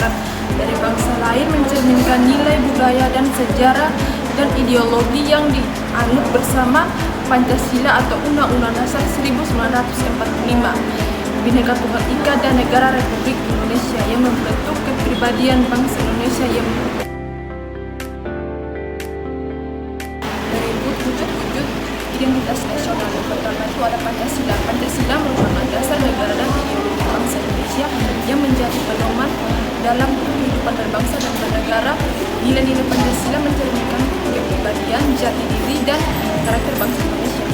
masyarakat dari bangsa lain mencerminkan nilai budaya dan sejarah dan ideologi yang dianut bersama Pancasila atau Undang-Undang Dasar 1945, Bhinneka Tunggal Ika dan Negara Republik Indonesia yang membentuk kepribadian bangsa Indonesia yang dari wujud-wujud identitas nasional. Yang pertama itu ada Pancasila. Pancasila merupakan dasar negara dan ideologi bangsa Indonesia yang menjadi pedoman dalam kehidupan berbangsa dan bernegara. Nilai-nilai Pancasila mencerminkan kepribadian, jati diri, dan karakter bangsa Indonesia.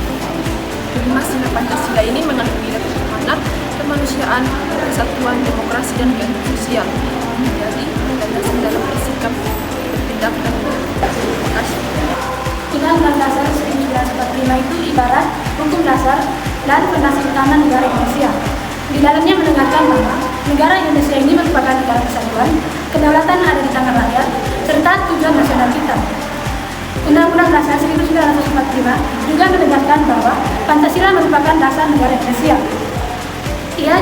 Kelima, sila Pancasila ini mengandung nilai ketuhanan, kemanusiaan, persatuan, demokrasi, dan keadilan sosial. Jadi, landasan dalam bersikap, bertindak, dan berkomunikasi. Undang-Undang Dasar 1945 itu ibarat hukum dasar dan fondasi utama negara Indonesia. Di dalamnya menegaskan bahwa negara Indonesia ini merupakan negara kesatuan, kedaulatan ada di tangan rakyat, serta tujuan nasional kita. Undang-Undang Dasar 1945 juga menegaskan bahwa Pancasila merupakan dasar negara Indonesia. Ia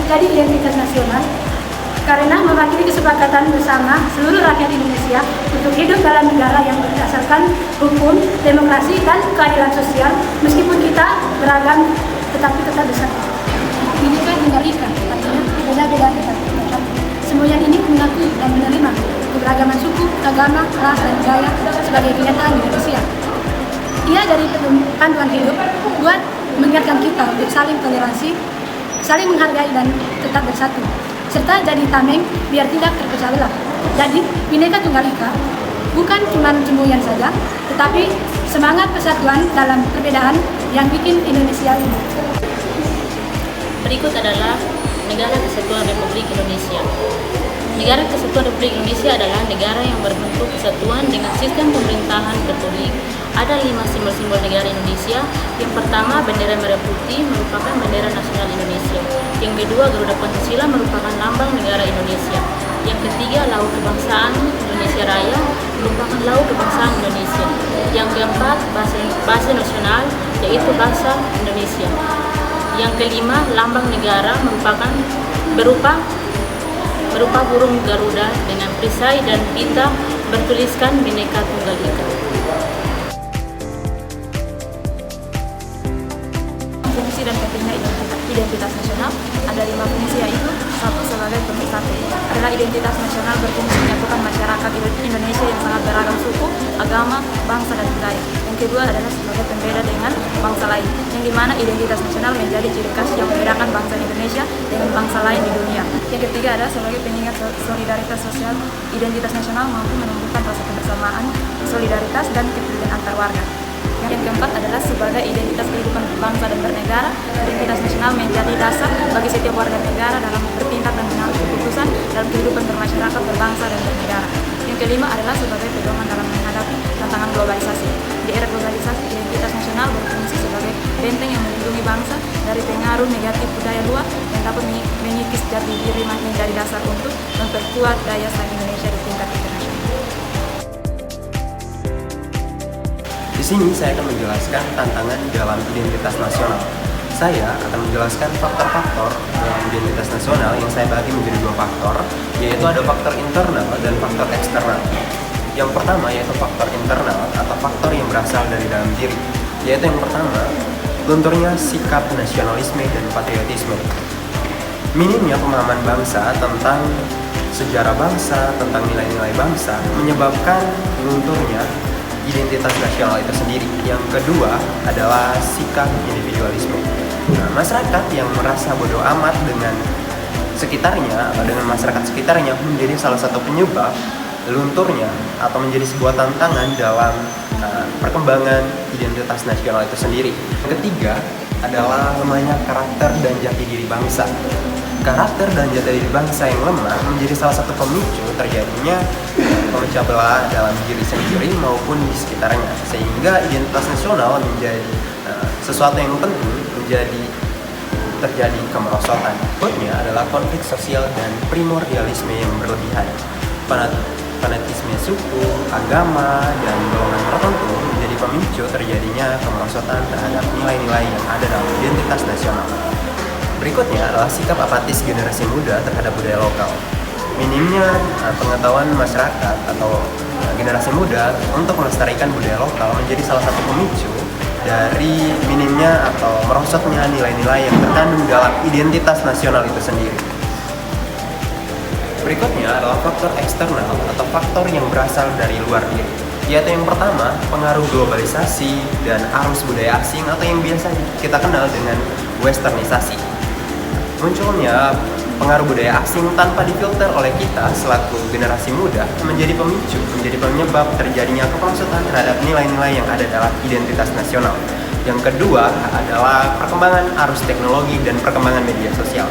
jadi identitas nasional karena mewakili kesepakatan bersama seluruh rakyat Indonesia untuk hidup dalam negara yang berdasarkan hukum, demokrasi, dan keadilan sosial, meskipun kita beragam tetapi tetap bersatu. Bhinneka Tunggal Ika, artinya beda-beda tetapi tetap. Semuanya ini mengakui dan menerima keberagaman suku, agama, ras, dan budaya sebagai kenyataan Indonesia. Ia dari panduan hidup buat mengingatkan kita untuk saling toleransi, saling menghargai, dan tetap bersatu, serta jadi tameng biar tidak terpecah belah. Jadi, Bhinneka Tunggal Ika bukan cuma semboyan saja, tetapi semangat persatuan dalam perbedaan yang bikin Indonesia ini. Berikut adalah Negara Kesatuan Republik Indonesia. Negara Kesatuan Republik Indonesia adalah negara yang berbentuk kesatuan dengan sistem pemerintahan katolik. Ada 5 simbol-simbol negara Indonesia. Yang pertama, bendera merah putih merupakan bendera nasional Indonesia. Yang kedua, Garuda Pancasila merupakan lambang negara Indonesia. Yang ketiga, Laut Kebangsaan Indonesia Raya merupakan laut kebangsaan Indonesia. Yang keempat, bahasa nasional yaitu bahasa Indonesia. Yang kelima, lambang negara berupa burung Garuda dengan perisai dan pita bertuliskan Bhinneka Tunggal Ika. Fungsi dan pentingnya identitas nasional ada 5 fungsi, yaitu 1. Sebagai pemersatu, adalah identitas nasional berfungsi menyatukan masyarakat Indonesia yang sangat beragam suku, agama, bangsa, dan budaya. Yang kedua adalah sebagai pembeda dengan bangsa lain, yang dimana identitas nasional menjadi ciri khas yang membedakan bangsa Indonesia dengan bangsa lain di dunia. Yang ketiga adalah sebagai pengingat solidaritas sosial. Identitas nasional mampu menumbuhkan rasa kebersamaan, solidaritas, dan kepedulian antar warga. Yang keempat adalah sebagai identitas kehidupan berbangsa dan bernegara. Identitas nasional menjadi dasar bagi setiap warga negara dalam bertindak dan mengambil keputusan dalam kehidupan bermasyarakat, berbangsa, dan bernegara. Yang kelima adalah sebagai pedoman dalam menghadapi tantangan globalisasi. Di era globalisasi, identitas nasional berfungsi sebagai benteng yang melindungi bangsa dari pengaruh negatif budaya luar yang dapat mengikis jati diri menjadi dasar untuk memperkuat daya saing Indonesia di tingkat internasional. Di sini saya akan menjelaskan tantangan dalam identitas nasional. Saya akan menjelaskan faktor-faktor dalam identitas nasional yang saya bagi menjadi 2 faktor, yaitu ada faktor internal dan faktor eksternal. Yang pertama yaitu faktor internal atau faktor yang berasal dari dalam diri, yaitu yang pertama, lunturnya sikap nasionalisme dan patriotisme. Minimnya pemahaman bangsa tentang sejarah bangsa, tentang nilai-nilai bangsa, menyebabkan lunturnya identitas nasional itu sendiri. Yang kedua adalah sikap individualisme. Nah, masyarakat yang merasa bodoh amat dengan sekitarnya atau dengan masyarakat sekitarnya menjadi salah satu penyebab lunturnya atau menjadi sebuah tantangan dalam perkembangan identitas nasional itu sendiri. Yang ketiga adalah lemahnya karakter dan jati diri bangsa. Karakter dan jati diri bangsa yang lemah menjadi salah satu pemicu terjadinya pemecah belah dalam diri sendiri maupun di sekitarnya, sehingga identitas nasional menjadi sesuatu yang penting terjadi kemerosotan. Berikutnya adalah konflik sosial dan primordialisme yang berlebihan. Fanatisme suku, agama, dan golongan tertentu menjadi pemicu terjadinya kemerosotan terhadap nilai-nilai yang ada dalam identitas nasional. Berikutnya adalah sikap apatis generasi muda terhadap budaya lokal. minimnya pengetahuan masyarakat atau generasi muda untuk melestarikan budaya lokal menjadi salah satu pemicu dari minimnya atau merosotnya nilai-nilai yang terkandung dalam identitas nasional itu sendiri. Berikutnya adalah faktor eksternal atau faktor yang berasal dari luar diri, yaitu yang pertama, pengaruh globalisasi dan arus budaya asing atau yang biasa kita kenal dengan westernisasi. Munculnya pengaruh budaya asing tanpa difilter oleh kita selaku generasi muda menjadi pemicu, menjadi penyebab terjadinya keperosotan terhadap nilai-nilai yang ada dalam identitas nasional. Yang kedua adalah perkembangan arus teknologi dan perkembangan media sosial.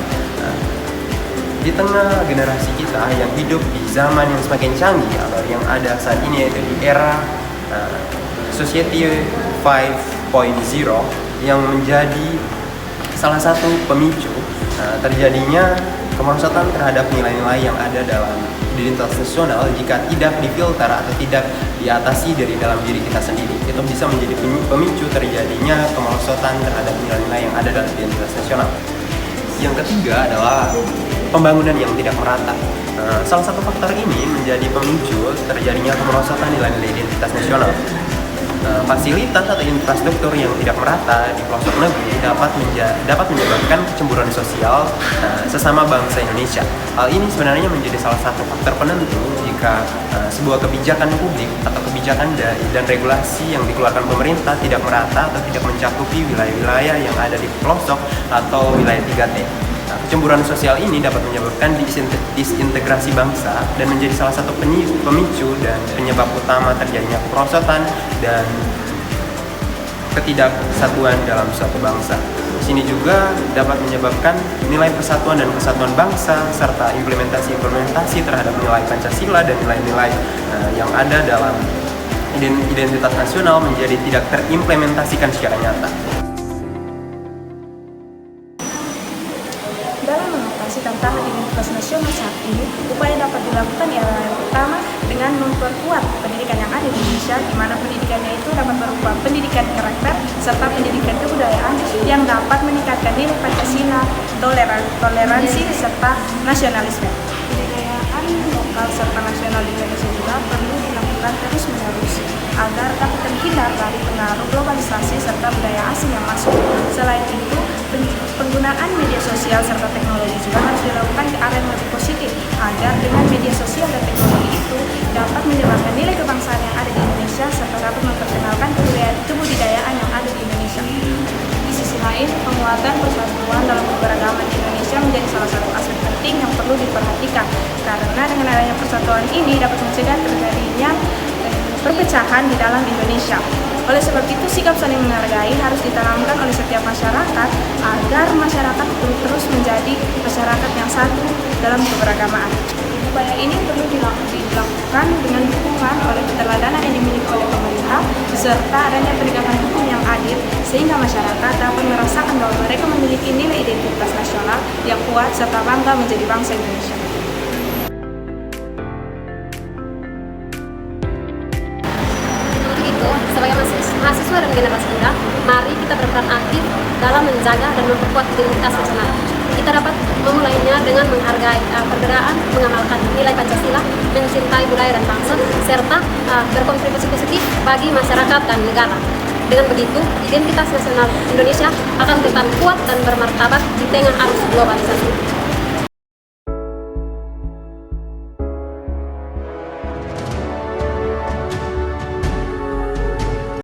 Di tengah generasi kita yang hidup di zaman yang semakin canggih atau yang ada saat ini, yaitu di era Society 5.0 yang menjadi salah satu pemicu terjadinya kemerosotan terhadap nilai-nilai yang ada dalam identitas nasional jika tidak difilter atau tidak diatasi dari dalam diri kita sendiri. Itu bisa menjadi pemicu terjadinya kemerosotan terhadap nilai-nilai yang ada dalam identitas nasional. Yang ketiga adalah pembangunan yang tidak merata. Salah satu faktor ini menjadi pemicu terjadinya kemerosotan nilai-nilai identitas nasional. Fasilitas atau infrastruktur yang tidak merata di pelosok negeri dapat menyebabkan kecemburuan sosial sesama bangsa Indonesia. Hal ini sebenarnya menjadi salah satu faktor penentu jika sebuah kebijakan publik atau kebijakan dan regulasi yang dikeluarkan pemerintah tidak merata atau tidak mencakupi wilayah-wilayah yang ada di pelosok atau wilayah 3T. Kecemburuan sosial ini dapat menyebabkan disintegrasi bangsa dan menjadi salah satu pemicu dan penyebab utama terjadinya kemerosotan dan ketidaksatuan dalam suatu bangsa. Di sini juga dapat menyebabkan nilai persatuan dan kesatuan bangsa serta implementasi terhadap nilai Pancasila dan nilai-nilai yang ada dalam identitas nasional menjadi tidak terimplementasikan secara nyata. Dalam mengatasi tantangan identitas nasional saat ini, upaya dapat dilakukan ialah yang pertama dengan memperkuat pendidikan yang ada di Indonesia, di mana pendidikannya itu dapat berupa pendidikan karakter serta pendidikan kebudayaan yang dapat meningkatkan nilai Pancasila, toleransi serta nasionalisme. Budayaan lokal serta nasional di Indonesia juga perlu dilakukan terus-menerus agar dapat terhindar dari pengaruh globalisasi serta budaya asing yang masuk. Selain itu, penggunaan media sosial serta teknologi juga harus dilakukan ke arah yang lebih positif agar dengan media sosial dan teknologi itu dapat menyebarkan nilai kebangsaan yang ada di Indonesia serta dapat memperkenalkan kebudayaan yang ada di Indonesia. Di sisi lain, penguatan persatuan dalam keberagaman di Indonesia menjadi salah satu aspek penting yang perlu diperhatikan karena dengan adanya persatuan ini dapat mencegah terjadinya perpecahan di dalam Indonesia. Oleh sebab itu, sikap saling menghargai harus ditanamkan oleh setiap masyarakat agar masyarakat terus menjadi masyarakat yang satu dalam keberagamaan. Upaya ini perlu dilakukan dengan dukungan oleh keteladanan yang dimiliki oleh pemerintah serta adanya penegakan hukum yang adil sehingga masyarakat dapat merasakan bahwa mereka memiliki nilai identitas nasional yang kuat serta bangga menjadi bangsa Indonesia. Sebagai mahasiswa dan generasi muda, mari kita berperan aktif dalam menjaga dan memperkuat identitas nasional. Kita dapat memulainya dengan menghargai perbedaan, mengamalkan nilai Pancasila, mencintai budaya dan bangsa, serta berkontribusi positif bagi masyarakat dan negara. Dengan begitu, identitas nasional Indonesia akan tetap kuat dan bermartabat di tengah arus globalisasi.